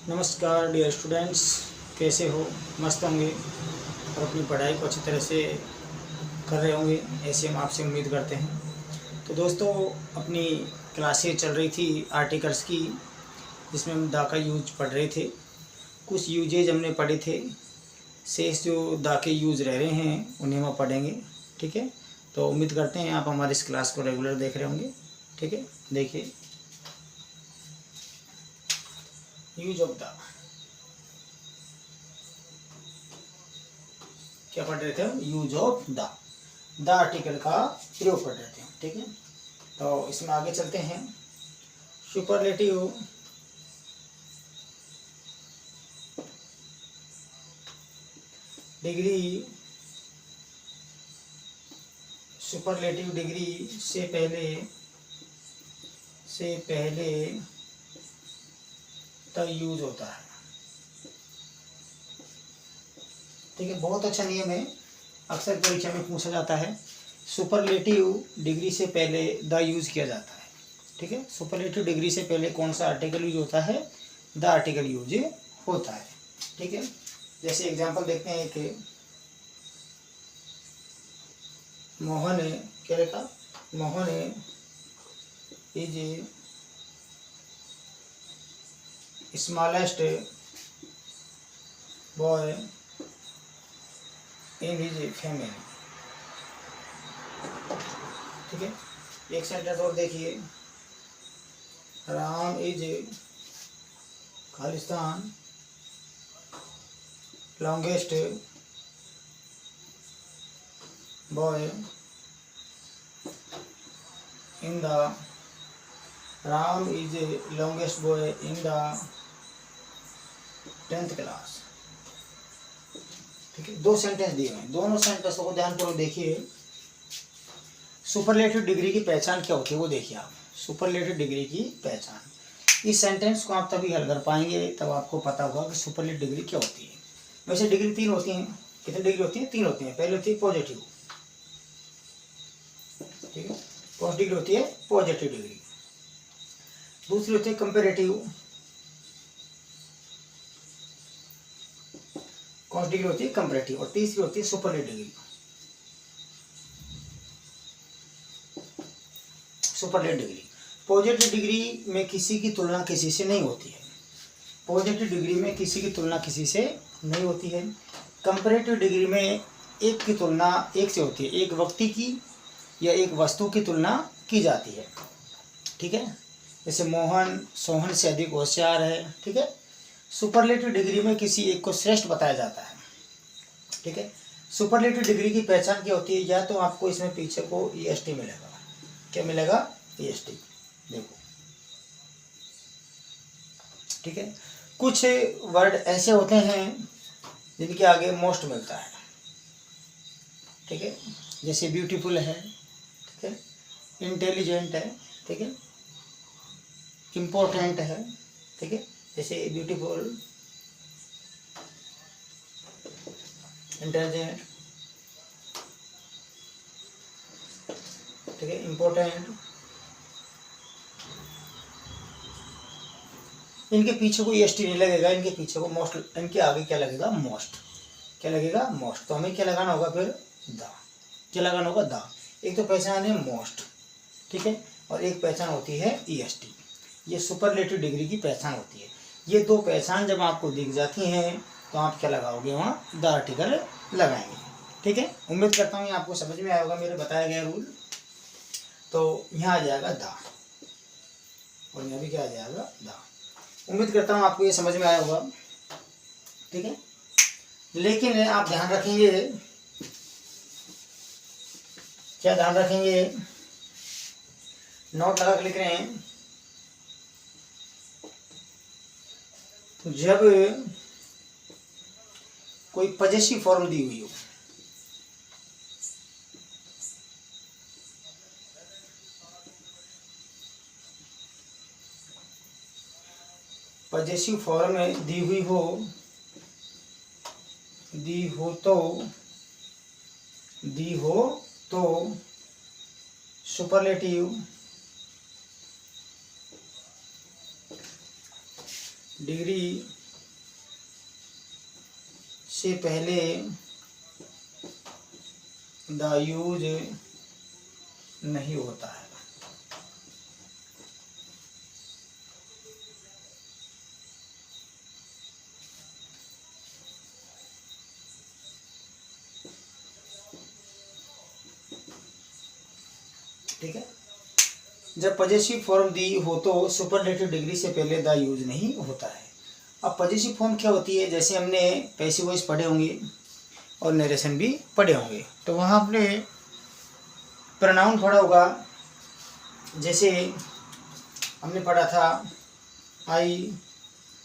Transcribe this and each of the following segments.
नमस्कार dear students, कैसे हो? मस्त होंगे और अपनी पढ़ाई को अच्छी तरह से कर रहे होंगे, ऐसे हम आपसे उम्मीद करते हैं। तो दोस्तों, अपनी क्लासें चल रही थी आर्टिकल्स की, जिसमें हम दा का यूज पढ़ रहे थे। कुछ यूजेज हमने पढ़े थे, शेष जो दा के यूज रह रहे हैं उन्हें हम पढ़ेंगे। ठीक है, तो उम्मीद करते हैं आप हमारी इस क्लास को रेगुलर देख रहे होंगे। ठीक है, देखिए यूज ऑफ दा, क्या पढ़ रहे थे हम? यूज ऑफ द आर्टिकल का प्रयोग पढ़ रहे थे। ठीक है, तो इसमें आगे चलते हैं। सुपरलेटिव डिग्री, सुपरलेटिव डिग्री से पहले द यूज होता है। ठीक है, बहुत अच्छा नियम है, अक्सर परीक्षा में पूछा जाता है। सुपरलेटिव डिग्री से पहले द यूज किया जाता है। ठीक है, सुपरलेटिव डिग्री से पहले कौन सा आर्टिकल यूज होता है? द आर्टिकल यूज होता है। ठीक है, जैसे एग्जांपल देखते हैं कि मोहन है, क्या लिखा? Mohan is smallest boy in his family. ठीक है, एक सेंटेंस और देखिए। Ram is Khalistan longest boy in the Ram is longest boy in the 10th class. ठीक है, दो सेंटेंस दिए हैं, दोनों सेंटेंसों को ध्यानपूर्वक देखिए। सुपरलेटिव डिग्री की पहचान क्या होती है वो देखिए आप। सुपरलेटिव डिग्री की पहचान, इस सेंटेंस को आप तभी हल कर पाएंगे तब आपको पता होगा कि सुपरलेटिव डिग्री क्या होती है। वैसे डिग्री तीन होती हैं। कितनी डिग्री होती है? तीन होती हैं। पहले होती है पॉजिटिव, ठीक है, फर्स्ट डिग्री होती है पॉजिटिव डिग्री। दूसरी होती है कंपेरेटिव, कौन सी डिग्री होती है? कंपेरेटिव। और तीसरी होती है superlative degree. Superlative degree, positive degree में किसी की तुलना किसी से नहीं होती है। पॉजिटिव डिग्री में किसी की तुलना किसी से नहीं होती है। कंपेरेटिव डिग्री में एक की तुलना एक से होती है, एक व्यक्ति की या एक वस्तु की तुलना की जाती है। ठीक है, जैसे मोहन सोहन से अधिक होशियार है। ठीक है, सुपरलेटिव डिग्री में किसी एक को श्रेष्ठ बताया जाता है। ठीक है, सुपरलेटिव डिग्री की पहचान क्या होती है? या तो आपको इसमें पीछे को EST मिलेगा। क्या मिलेगा? EST, देखो। ठीक है, कुछ वर्ड ऐसे होते हैं जिनके आगे मोस्ट मिलता है। ठीक है, जैसे ब्यूटीफुल है, ठीक है, इंटेलिजेंट है, ठीक है, इम्पोर्टेंट है। ठीक है, जैसे ब्यूटीफुल, इंटेलिजेंट, ठीक है, इम्पोर्टेंट, इनके पीछे कोई EST नहीं लगेगा, इनके पीछे को मोस्ट, इनके आगे क्या लगेगा? मोस्ट। क्या लगेगा? मोस्ट। तो हमें क्या लगाना होगा फिर? द। क्या लगाना होगा? द। एक तो पहचान है मोस्ट, ठीक है, और एक पहचान होती है EST। ये सुपरलेटिव डिग्री की पहचान होती है। ये दो पहचान जब आपको दिख जाती हैं तो आप क्या लगाओगे? वहाँ द आर्टिकल लगाएंगे। ठीक है, उम्मीद करता हूँ ये आपको समझ में आया होगा मेरे बताया गया रूल। तो यहाँ आ जाएगा द, और यहाँ भी क्या आ जाएगा? द। उम्मीद करता हूँ आपको ये समझ में आया होगा। ठीक है, लेकिन आप ध्यान रखेंगे, क्या ध्यान रखेंगे? नोट लगा के लिख रहे हैं। जब कोई पजेसिव फॉर्म दी हुई हो, पजेसिव फॉर्म में दी हो तो सुपरलेटिव डिग्री से पहले द यूज नहीं होता है। ठीक है, जब पजेसिव फॉर्म दी हो तो सुपरलेटिव डिग्री से पहले द यूज नहीं होता है। अब पजेसिव फॉर्म क्या होती है, जैसे हमने पैसिव वॉइस पढ़े होंगे और नरेशन भी पढ़े होंगे, तो वहाँ आपने प्रोनाउन पढ़ा होगा। जैसे हमने पढ़ा था आई,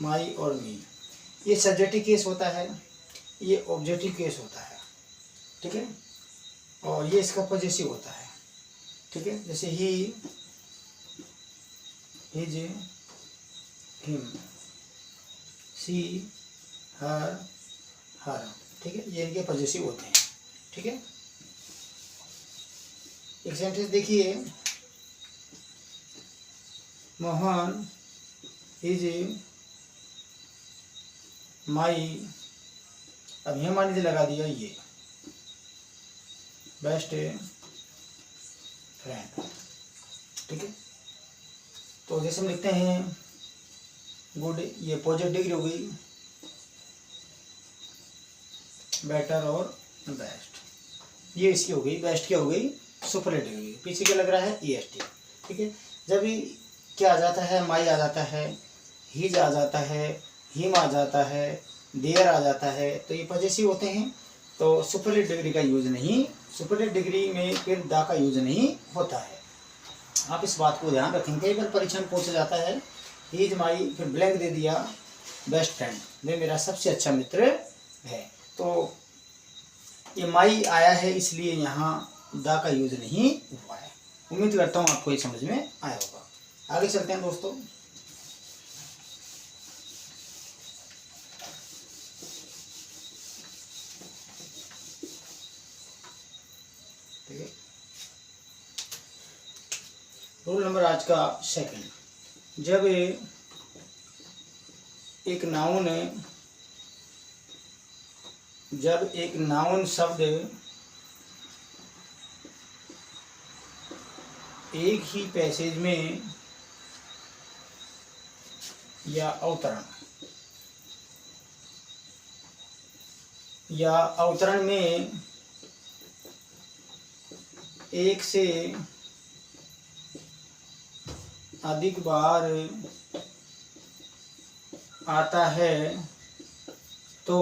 माई और मी, ये सब्जेक्टिव केस होता है, ये ऑब्जेक्टिव केस होता है। ठीक है, और ये इसका पजेसिव होता है। ठीक है, जैसे ही, हिज, हिम, सी, हर, हर। ठीक है, ये इनके पजेसिव होते हैं। ठीक है, एक सेंटेंस देखिए, मोहन इज माई, अब यहाँ मान लीजिए लगा दिया ये बेस्ट फ्रेंड। ठीक है, तो जैसे हम लिखते हैं गुड, ये पॉजिटिव डिग्री हो गई, बेटर और बेस्ट, ये इसकी हो गई, बेस्ट क्या हो गई, सुपरलेटिव हो गई। पीछे क्या लग रहा है, EST। ठीक है, जब भी क्या आ जाता है, माई आ जाता है, हिज आ जाता है, हिम आ जाता है, देयर आ जाता है, तो ये पजेसिव होते हैं। तो सुपरलेटिव डिग्री का यूज नहीं, सुपरलेटिव डिग्री में फिर दा का यूज नहीं होता है। आप इस बात को ध्यान रखेंगे, कई बार परीक्षा में पूछा जाता है हिज माई, फिर ब्लैंक दे दिया, बेस्ट फ्रेंड, वे मेरा सबसे अच्छा मित्र है। तो ये माई आया है, इसलिए यहाँ दा का यूज नहीं हुआ है। उम्मीद करता हूँ आपको ये समझ में आया होगा। आगे चलते हैं दोस्तों। ठीक है, रूल नंबर आज का सेकंड, जब एक नाउन शब्द एक ही पैसेज में या अवतरण में एक से अधिक बार आता है, तो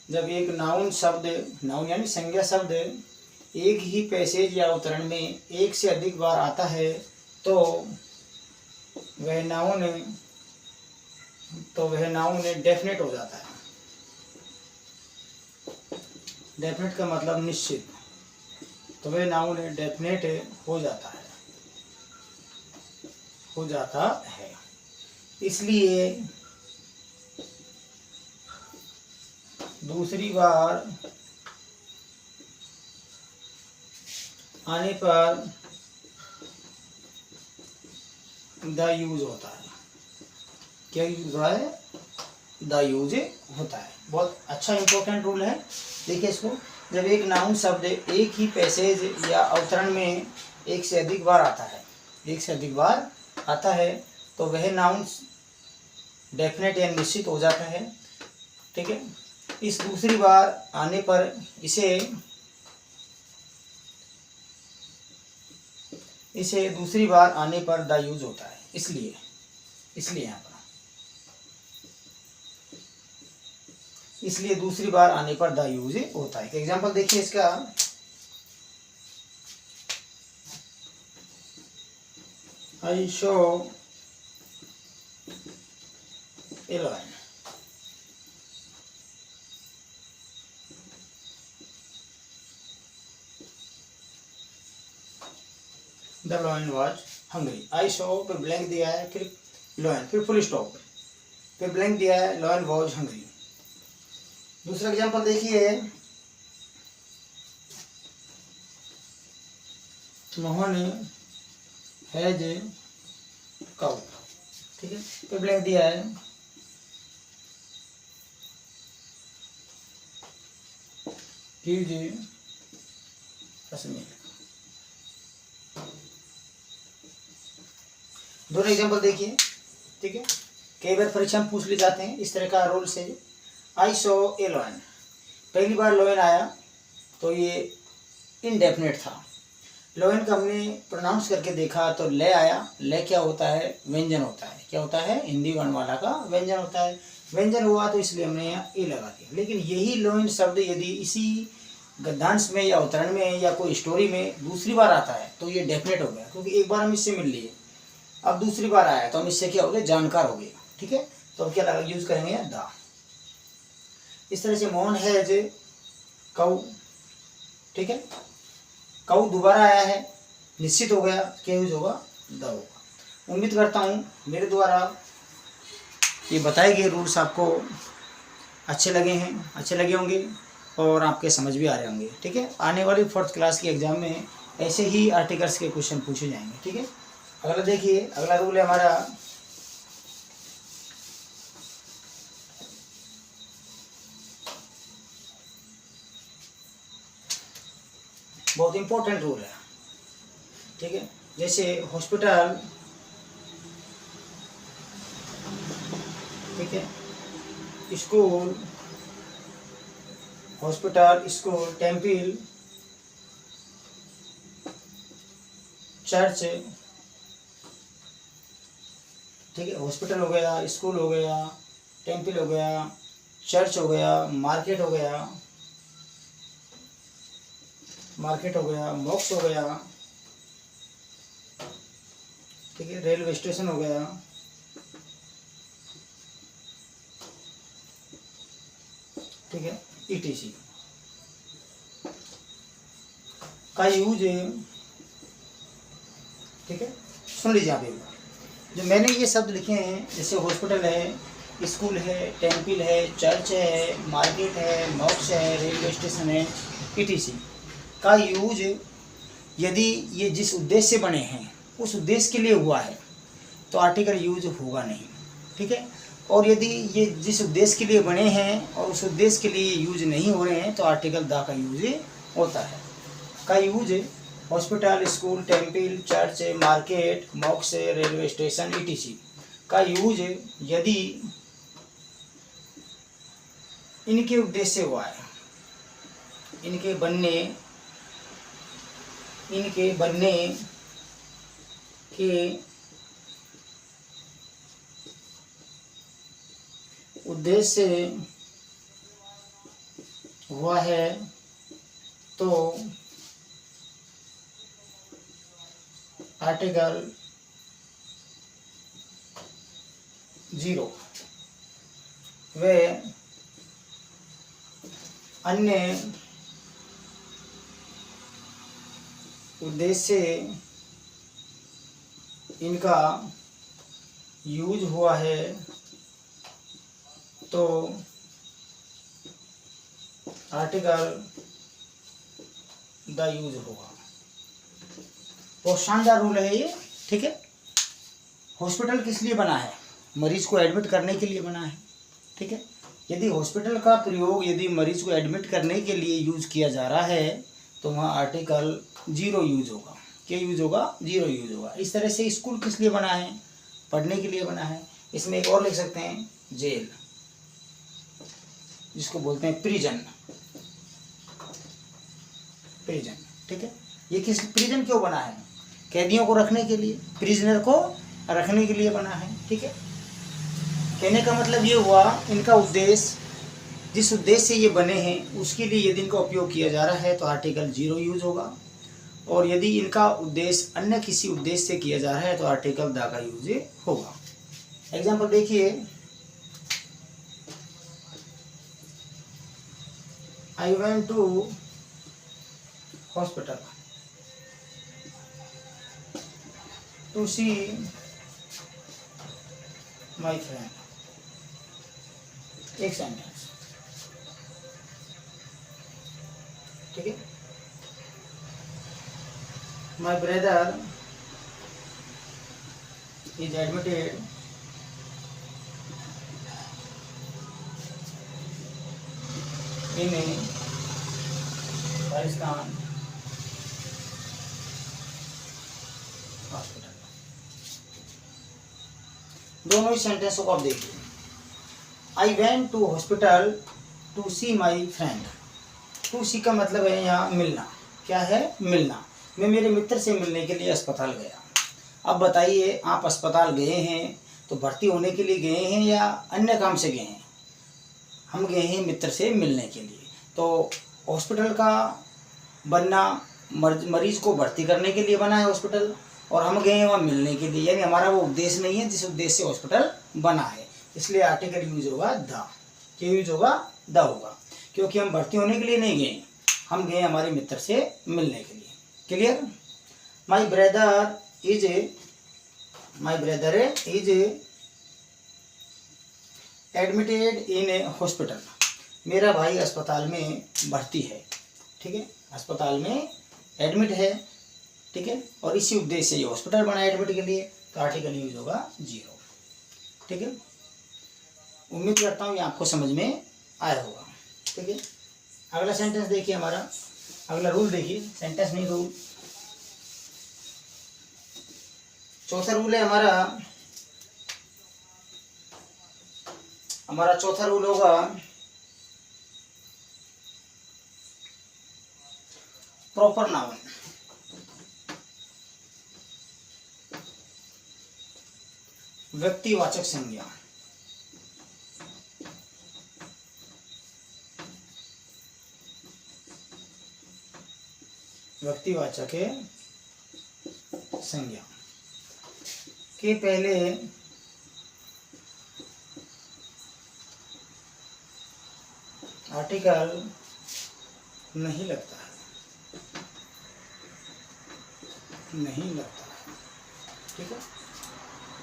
जब एक नाउन शब्द, नाउन यानी संज्ञा शब्द एक ही पैसेज या अवतरण में एक से अधिक बार आता है, तो वह नाउन डेफिनेट हो जाता है। डेफिनेट का मतलब निश्चित, तो वह नाउन डेफिनेट हो जाता है। इसलिए दूसरी बार आने पर द यूज होता है। क्या यूज होता है, द यूज होता है। बहुत अच्छा इंपॉर्टेंट रूल है, देखिए इसको। जब एक नाउन शब्द एक ही पैसेज या अवतरण में एक से अधिक बार आता है, तो वह नाउन डेफिनेट या निश्चित हो जाता है। ठीक है, इस दूसरी बार आने पर इसे दूसरी बार आने पर द यूज होता है। इसलिए यहाँ पर दूसरी बार आने पर द यूज होता है। एग्जांपल देखिए इसका, I saw a lion, the lion was hungry. I saw पे ब्लैंक दिया है, फिर लायन, फिर फुल स्टॉप, फिर ब्लैंक दिया है, लायन वाज हंग्री। दूसरा एग्जांपल देखिए, मोहन हैज काउ। ठीक है, फिर ब्लैंक दिया है, कीजिए अश्मील। दोनों एग्जाम्पल देखिए, ठीक है। कई बार परीक्षा में पूछ ले जाते हैं इस तरह का रोल से। आई सो ए लॉयन, पहली बार लॉयन आया तो ये इनडेफिनेट था। लॉयन का हमने प्रोनाउंस करके देखा तो ले आया। ले क्या होता है? व्यंजन होता है। क्या होता है? हिंदी वर्णमाला का व्यंजन होता है। व्यंजन हुआ तो इसलिए हमने यहाँ ए लगा दिया। लेकिन यही लॉयन शब्द यदि इसी गद्यांश में या अवतरण में या कोई स्टोरी में दूसरी बार आता है तो ये डेफिनेट हो गया, क्योंकि एक बार हम इससे मिल लिए, अब दूसरी बार आया तो हम इससे क्या हो गए? जानकार हो गए, ठीक है। तो अब क्या लगा यूज करेंगे? द। इस तरह से मोहन है जे कऊ, ठीक है। कऊ दोबारा आया है, निश्चित हो गया क्या यूज होगा? द होगा। उम्मीद करता हूँ मेरे द्वारा ये बताए गए रूल्स आपको अच्छे लगे होंगे और आपके समझ भी आ रहे होंगे, ठीक है। आने वाली 4th क्लास के एग्जाम में ऐसे ही आर्टिकल्स के क्वेश्चन पूछे जाएंगे, ठीक है। अगला देखिए, अगला रूल है हमारा बहुत इंपॉर्टेंट रूल है, ठीक है। जैसे हॉस्पिटल, ठीक है, school, hospital, school, temple, church, ठीक है। हॉस्पिटल हो गया, स्कूल हो गया, टेम्पल हो गया, चर्च हो गया, मार्केट हो गया, मॉक्स हो गया, ठीक है, रेलवे स्टेशन हो गया, ठीक है, ETC का यूज, ठीक है। सुन लीजिए आप एक बार, जो मैंने ये शब्द लिखे हैं, जैसे हॉस्पिटल है, स्कूल है, टेम्पल है, चर्च है, मार्केट है, मॉक्स है, रेलवे स्टेशन है, ETC का यूज यदि ये जिस उद्देश्य से बने हैं उस उद्देश्य के लिए हुआ है तो आर्टिकल यूज होगा नहीं, ठीक है। और यदि ये जिस उद्देश्य के लिए बने हैं और उस उद्देश्य के लिए यूज नहीं हो रहे हैं तो आर्टिकल द का यूज होता है। का use hospital, school, temple, church, market, मॉक्स, railway station, ETC का यूज यदि इनके उद्देश्य से हुआ है, इनके बनने के उद्देश्य से हुआ है तो आर्टिकल 0 वे अन्य उद्देश्य से इनका यूज हुआ है तो आर्टिकल द यूज होगा। बहुत शानदार रूल है ये, ठीक है। हॉस्पिटल किस लिए बना है? मरीज को एडमिट करने के लिए बना है, ठीक है। यदि हॉस्पिटल का प्रयोग यदि मरीज को एडमिट करने के लिए यूज किया जा रहा है तो वहाँ आर्टिकल 0 यूज होगा। क्या यूज होगा? 0 यूज होगा। इस तरह से स्कूल किस लिए बना है? पढ़ने के लिए बना है। इसमें एक और लिख सकते हैं, जेल, जिसको बोलते हैं प्रिजन, ठीक है। ये किस प्रिजन क्यों बना है? कैदियों को रखने के लिए, प्रिजनर को रखने के लिए बना है, ठीक है। कहने का मतलब ये हुआ, इनका उद्देश्य, जिस उद्देश्य से ये बने हैं उसके लिए यदि इनका उपयोग किया जा रहा है तो आर्टिकल 0 यूज होगा, और यदि इनका उद्देश्य अन्य किसी उद्देश्य से किया जा रहा है तो आर्टिकल द का यूज होगा। एग्जाम्पल देखिए, I went to hospital to see my friend. एक सेंटेंस, ठीक है। My brother is admitted in Khalistan hospital. दोनों ही सेंटेंस को आप देखिए। I went to hospital to see my friend. To see का मतलब है यहाँ मिलना। क्या है? मिलना। मैं मेरे मित्र से मिलने के लिए अस्पताल गया। अब बताइए, आप अस्पताल गए हैं तो भर्ती होने के लिए गए हैं या अन्य काम से गए हैं? हम गए हैं मित्र से मिलने के लिए। तो हॉस्पिटल का बनना मरीज को भर्ती करने के लिए बना है हॉस्पिटल, और हम गए हैं वहाँ मिलने के लिए, यानी हमारा वो उद्देश्य नहीं है जिस उद्देश्य से हॉस्पिटल बना है। इसलिए आर्टिकल यूज होगा द। क्या यूज होगा? द होगा, क्योंकि हम भर्ती होने के लिए नहीं गए, हम गए हमारे मित्र से मिलने के लिए। Clear? My brother is admitted in A hospital. मेरा भाई अस्पताल में भर्ती है। ठीक है, अस्पताल में एडमिट है। ठीक है, और इसी उद्देश्य से ये हॉस्पिटल बना है एडमिट के लिए, तो आर्टिकल यूज होगा 0। ठीक है, उम्मीद करता हूँ ये आपको समझ में आया होगा। ठीक है, अगला सेंटेंस देखिए हमारा, अगला रूल देखिए, सेंटेंस नहीं रूल। चौथा रूल है हमारा चौथा रूल होगा प्रॉपर नाउन। व्यक्तिवाचक संज्ञा। व्यक्तिवाचक संज्ञा के पहले आर्टिकल नहीं लगता है। ठीक है,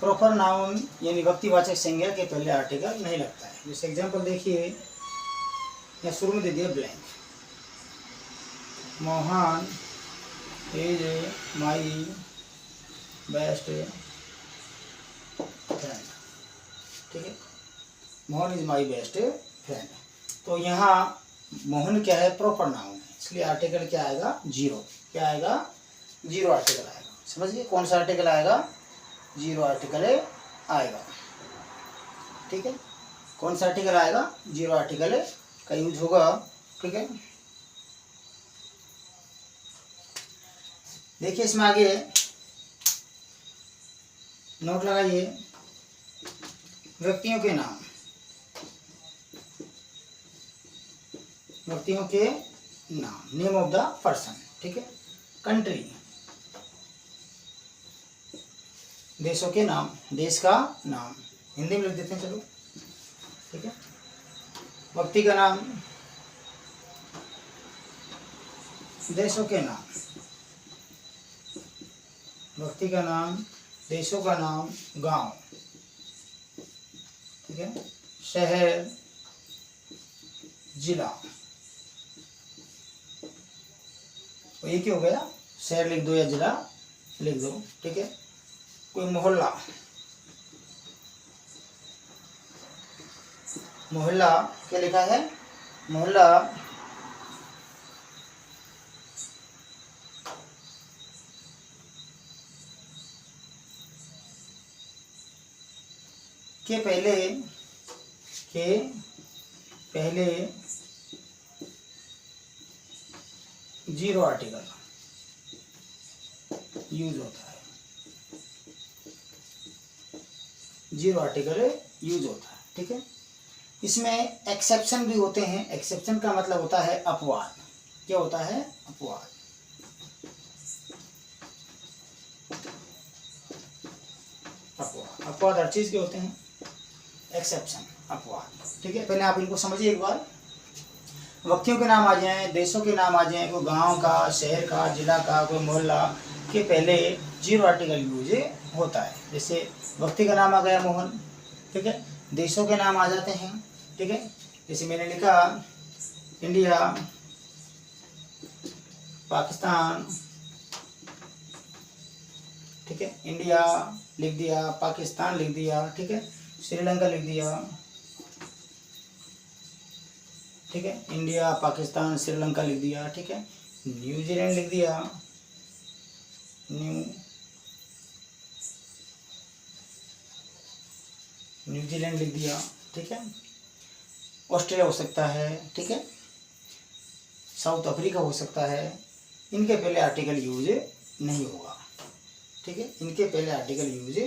प्रॉपर नाउन यानी व्यक्तिवाचक संज्ञा के पहले आर्टिकल नहीं लगता है। जैसे एग्जांपल देखिए, या शुरू में दे दिया blank. Mohan is my best friend. ठीक है, Mohan is my best friend. तो यहाँ मोहन क्या है? प्रॉपर नाउन है, इसलिए आर्टिकल क्या आएगा? 0। क्या आएगा? 0 आर्टिकल आएगा। समझिए कौन सा आर्टिकल आएगा? 0 आर्टिकल आएगा। ठीक है, कौन सा आर्टिकल आएगा? 0 आर्टिकल का यूज होगा। ठीक है, देखिए इसमें आगे नोट लगाइए। व्यक्तियों के नाम, व्यक्तियों के नाम, नेम ऑफ द पर्सन। ठीक है, कंट्री, देशों के नाम, देश का नाम हिंदी में लिख देते हैं, चलो। ठीक है, व्यक्ति का नाम, देशों के नाम, व्यक्ति का नाम, देशों का नाम, गांव। ठीक है, शहर, जिला। तो ये क्या हो गया? शहर लिख दो या जिला लिख दो। ठीक है, कोई मोहल्ला, मोहल्ला क्या लिखा है? मोहल्ला के पहले 0 आर्टिकल यूज होता है। 0 आर्टिकल यूज होता है। ठीक है, इसमें एक्सेप्शन भी होते हैं। एक्सेप्शन का मतलब होता है अपवाद। क्या होता है? अपवाद। अपवाद हर चीज के होते हैं, एक्सेप्शन, अपवाद। ठीक है, पहले आप इनको समझिए एक बार। व्यक्तियों के नाम आ जाएं, देशों के नाम आ जाएं, कोई गांव का, शहर का, जिला का, कोई मोहल्ला के पहले 0 आर्टिकल यूज होता है। जैसे व्यक्ति का नाम आ गया मोहन। ठीक है, देशों के नाम आ जाते हैं। ठीक है, जैसे मैंने लिखा इंडिया, पाकिस्तान। ठीक है, इंडिया लिख दिया, पाकिस्तान लिख दिया। ठीक है, श्रीलंका लिख दिया। ठीक है, इंडिया, पाकिस्तान, श्रीलंका लिख दिया। ठीक है, न्यूजीलैंड लिख दिया, न्यूजीलैंड लिख दिया, ठीक है। ऑस्ट्रेलिया हो सकता है, ठीक है, साउथ अफ्रीका हो सकता है। इनके पहले आर्टिकल यूज नहीं होगा, ठीक है, इनके पहले आर्टिकल यूज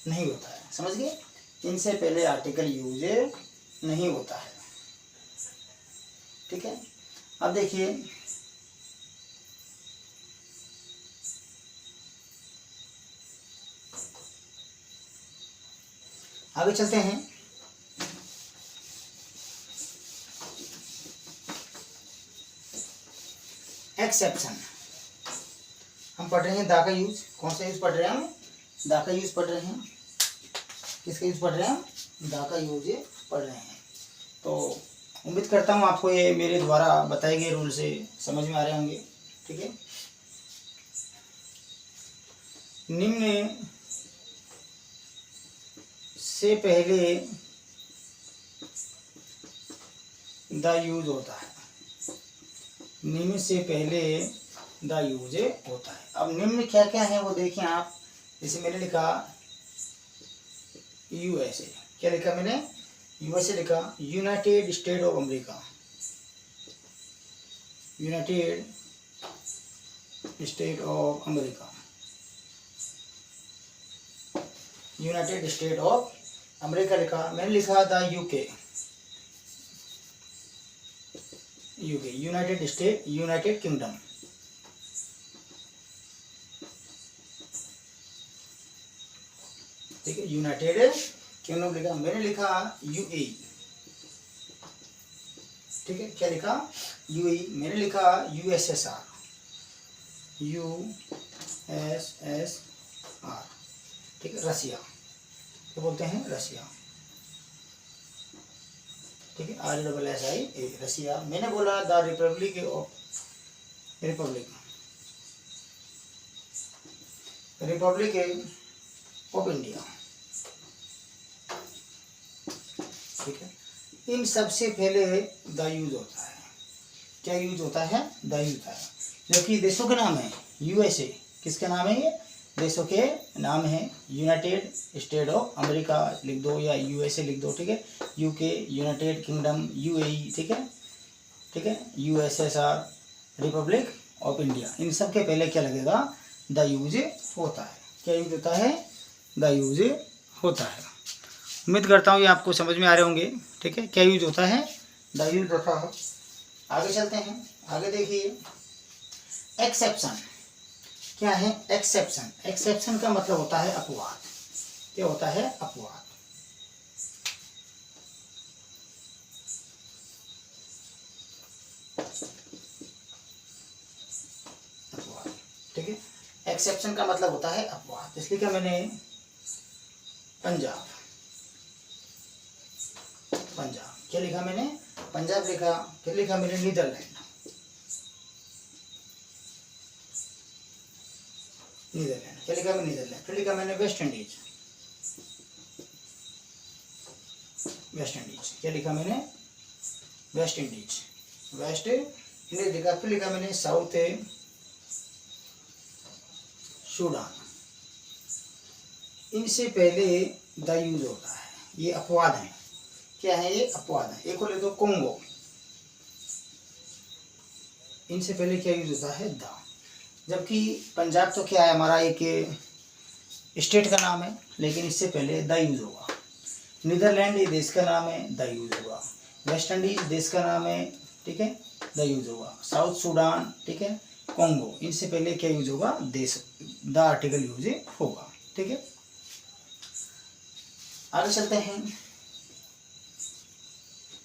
नहीं होता है, समझ गए, इनसे पहले आर्टिकल यूज नहीं होता है, ठीक है। अब देखिए आगे चलते हैं। एक्सेप्शन हम पढ़ रहे हैं, दा का यूज, कौन सा यूज पढ़ रहे हैं हम, दा का यूज पढ़ रहे हैं, किसका यूज पढ़ रहे हैं हम, दा का यूज पढ़ रहे हैं। तो उम्मीद करता हूँ आपको ये मेरे द्वारा बताए गए रूल से समझ में आ रहे होंगे, ठीक है। निम्न से पहले द यूज होता है, निम्न से पहले द यूज होता है। अब निम्न क्या क्या है वो देखिए आप, जैसे मैंने लिखा यूएसए, क्या लिखा मैंने, यूएसए लिखा, United state of America, United state of America, United state of America लिखा। मैंने लिखा the UK, UK United state, United kingdom, ठीक है, यूनाइटेड किंगडम लिखा। मैंने लिखा यूएई, ठीक है, क्या लिखा, यूएई। मैंने लिखा यूएसएसआर, यूएसएसआर, ठीक है, रसिया, क्या बोलते हैं, रसिया, ठीक है, RSSI, रसिया। मैंने बोला the Republic of, Republic of India, ठीक है। इन सबसे पहले द यूज होता है, क्या यूज होता है, द यूज होता है। जबकि देशों के नाम है यूएसए, किसके नाम है ये, देशों के नाम है, यूनाइटेड स्टेट ऑफ अमेरिका लिख दो या यूएसए लिख दो, ठीक है, यूके, यूनाइटेड किंगडम, यूएई, ठीक है, ठीक है, यूएसएसआर, रिपब्लिक ऑफ इंडिया। इन सब के पहले क्या लगेगा, द यूज होता है, क्या यूज होता है, द यूज होता है। उम्मीद करता हूँ ये आपको समझ में आ रहे होंगे, ठीक है, क्या यूज होता है, द यूज होता है। आगे चलते हैं, आगे देखिए एक्सेप्शन, क्या है एक्सेप्शन, एक्सेप्शन का मतलब होता है अपवाद, क्या होता है, अपवाद, अपवाद, ठीक है। एक्सेप्शन का मतलब होता है अपवाद। इसलिए क्या मैंने पंजाब, पंजाब, क्या लिखा मैंने, पंजाब लिखा। फिर लिखा मैंने नीदरलैंड, नीदरलैंड, क्या लिखा मैंने, नीदरलैंड। फिर लिखा मैंने वेस्ट इंडीज, वेस्ट इंडीज, क्या लिखा मैंने, वेस्ट इंडीज, वेस्ट इंडीज लिखा। फिर लिखा मैंने साउथ सूडान। इनसे पहले द यूज होता है, ये अपवाद है, क्या है ये, अपवाद है। एक को ले दो कोंगो, इनसे पहले क्या यूज होता है, द। जबकि पंजाब तो क्या है, हमारा एक स्टेट का नाम है, लेकिन इससे पहले द यूज होगा। नीदरलैंड ये देश का नाम है, द यूज होगा। वेस्ट इंडीज देश का नाम है, ठीक है, द यूज होगा। साउथ सूडान, ठीक है, कोंगो, इनसे पहले क्या यूज होगा, देश, द आर्टिकल यूज होगा, ठीक है। आगे चलते हैं।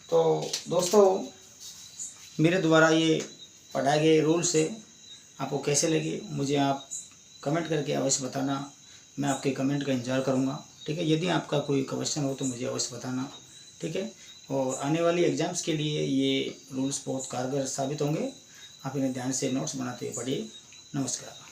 तो दोस्तों मेरे द्वारा ये पढ़ाए गए रूल से आपको कैसे लगे, मुझे आप कमेंट करके अवश्य बताना, मैं आपके कमेंट का इंतज़ार करूँगा, ठीक है। यदि आपका कोई क्वेश्चन हो तो मुझे अवश्य बताना, ठीक है। और आने वाली एग्ज़ाम्स के लिए ये रूल्स बहुत कारगर साबित होंगे, आप इन्हें ध्यान से नोट्स बनाते हुए पढ़िए। नमस्कार।